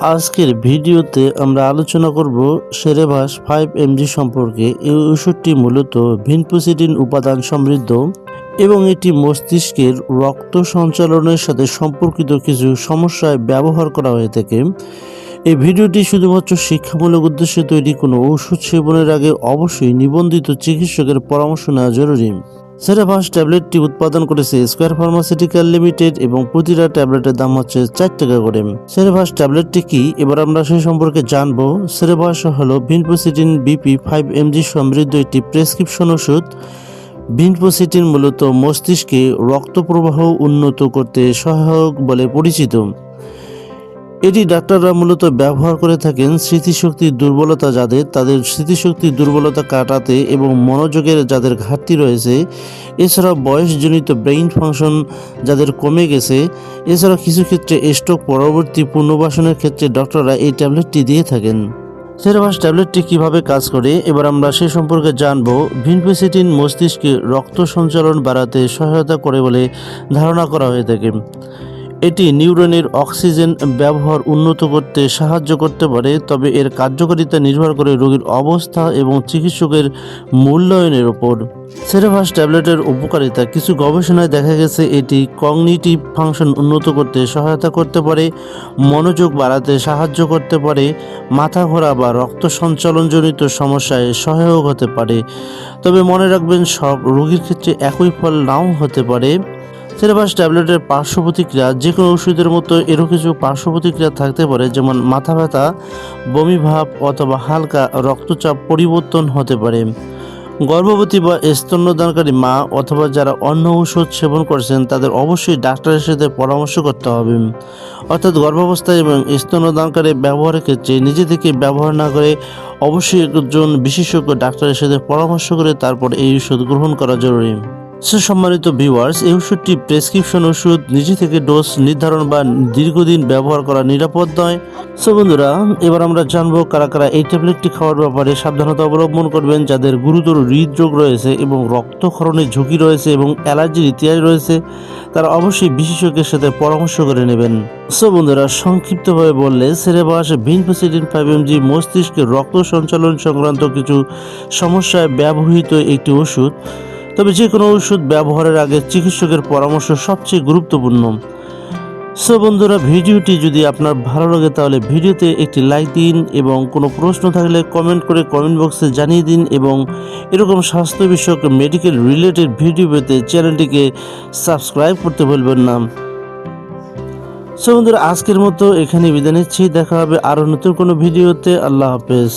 আজকের ভিডিওতে আমরা আলোচনা করব সেরেভাস 5mg সম্পর্কে। এই ওষুধটি মূলত ভিনপোসিডিন উপাদান সমৃদ্ধ এবং এটি মস্তিষ্কের রক্ত সঞ্চালনের সাথে সম্পর্কিত কিছু সমস্যায় ব্যবহার করা হয়ে থাকে। এই ভিডিওটি শুধুমাত্র শিক্ষামূলক উদ্দেশ্যে তৈরি। কোনো ওষুধ সেবনের আগে অবশ্যই নিবন্ধিত চিকিৎসকের পরামর্শ নেওয়া জরুরি। সেরেভাস ট্যাবলেটটি উৎপাদন করেছে স্কয়ার ফার্মাসিউটিক্যাল লিমিটেড এবং প্রতিটা ট্যাবলেটের দাম হচ্ছে 4 টাকা করে। সেরেভাস ট্যাবলেটটি কি, এবার আমরা সেই সম্পর্কে জানবো। সেরেভাস হলো ভিনপোসিডিন বিপি 5mg সমৃদ্ধ একটি প্রেসক্রিপশন ওষুধ। ভিনপোসিডিন মূলত মস্তিষ্কে রক্ত প্রবাহ উন্নত করতে সহায়ক বলে পরিচিত। এটি ডাক্তাররা মূলত ব্যবহার করে থাকেন স্মৃতিশক্তির দুর্বলতা তাদের স্মৃতিশক্তির দুর্বলতা কাটাতে এবং মনোযোগের যাদের ঘাটতি রয়েছে, এছাড়া বয়সজনিত ব্রেইন ফাংশন যাদের কমে গেছে, এছাড়া কিছু ক্ষেত্রে স্ট্রোক পরবর্তী পুনর্বাসনের ক্ষেত্রে ডক্টররা এই ট্যাবলেটটি দিয়ে থাকেন। সেরেভাস ট্যাবলেটটি কিভাবে কাজ করে, এবার আমরা সে সম্পর্কে জানব। ভিনপোসিডিন মস্তিষ্কে রক্ত সঞ্চালন বাড়াতে সহায়তা করে বলে ধারণা করা হয়ে থাকে। এটি নিউরনের অক্সিজেন ব্যবহার উন্নত করতে সাহায্য করতে পারে, তবে এর কার্যকারিতা নির্ভর করে রোগীর অবস্থা এবং চিকিৎসকের মূল্যায়নের ওপর। সেরেভাস ট্যাবলেটের উপকারিতা। কিছু গবেষণায় দেখা গেছে এটি কগনিটিভ ফাংশন উন্নত করতে সহায়তা করতে পারে, মনোযোগ বাড়াতে সাহায্য করতে পারে, মাথা ঘোরা বা রক্ত সঞ্চালনজনিত সমস্যায় সহায়ক হতে পারে। তবে মনে রাখবেন, সব রোগীর ক্ষেত্রে একই ফল নাও হতে পারে। সেরেভাস ট্যাবলেটের পার্শ্ব প্রতিক্রিয়া। যে কোনো ওষুধের মতো এরও কিছু পার্শ্ব প্রতিক্রিয়া থাকতে পারে, যেমন মাথা ব্যথা, বমি ভাব অথবা হালকা রক্তচাপ পরিবর্তন হতে পারে। গর্ভবতী বা স্তন্যদানকারী মা অথবা যারা অন্য ওষুধ সেবন করছেন তাদের অবশ্যই ডাক্তারের সাথে পরামর্শ করতে হবে। অর্থাৎ গর্ভাবস্থায় এবং স্তন্যদানকারী ব্যবহারের ক্ষেত্রে নিজে থেকে ব্যবহার না করে অবশ্যই একজন বিশেষজ্ঞ ডাক্তারের সাথে পরামর্শ করে তারপর এই ওষুধ গ্রহণ করা জরুরি। সম্মানিত ভিউয়ার্স, এই ওষুধটি প্রেসক্রিপশন ওষুধ, নিজে থেকে ডোজ নির্ধারণ বা দীর্ঘদিন ব্যবহার করা নিরাপদ নয়। বন্ধুরা, এবার আমরা জানবো কারা কারা এই ট্যাবলেটটি খাওয়ার ব্যাপারে সাবধানতা অবলম্বন করবেন। যাদের গুরুতর হৃদরোগ রয়েছে এবং রক্তক্ষরণের ঝুঁকি রয়েছে এবং অ্যালার্জির ইতিহাস রয়েছে, তারা অবশ্যই বিশেষজ্ঞের সাথে পরামর্শ করে নেবেন। বন্ধুরা, সংক্ষিপ্তভাবে বললে সেরেভাস ভিনপোসিডিন 5mg মস্তিষ্কের রক্ত সঞ্চালন সংক্রান্ত কিছু সমস্যায় ব্যবহৃত একটি ওষুধ। তবে যে কোনো ওষুধ ব্যবহারের আগে চিকিৎসকের পরামর্শ সবচেয়ে গুরুত্বপূর্ণ। বন্ধুরা, ভিডিওটি যদি আপনার ভালো লাগে তাহলে ভিডিওতে একটি লাইক দিন এবং কোনো প্রশ্ন থাকলে কমেন্ট করে কমেন্ট বক্সে জানিয়ে দিন, এবং এরকম স্বাস্থ্য বিষয়ক মেডিকেল রিলেটেড ভিডিও পেতে চ্যানেলটিকে সাবস্ক্রাইব করতে ভুলবেন না। বন্ধুরা, আজকের মতো এখানে বিদায় নিচ্ছি। দেখা হবে আরও নতুন কোনো ভিডিওতে। আল্লাহ হাফেজ।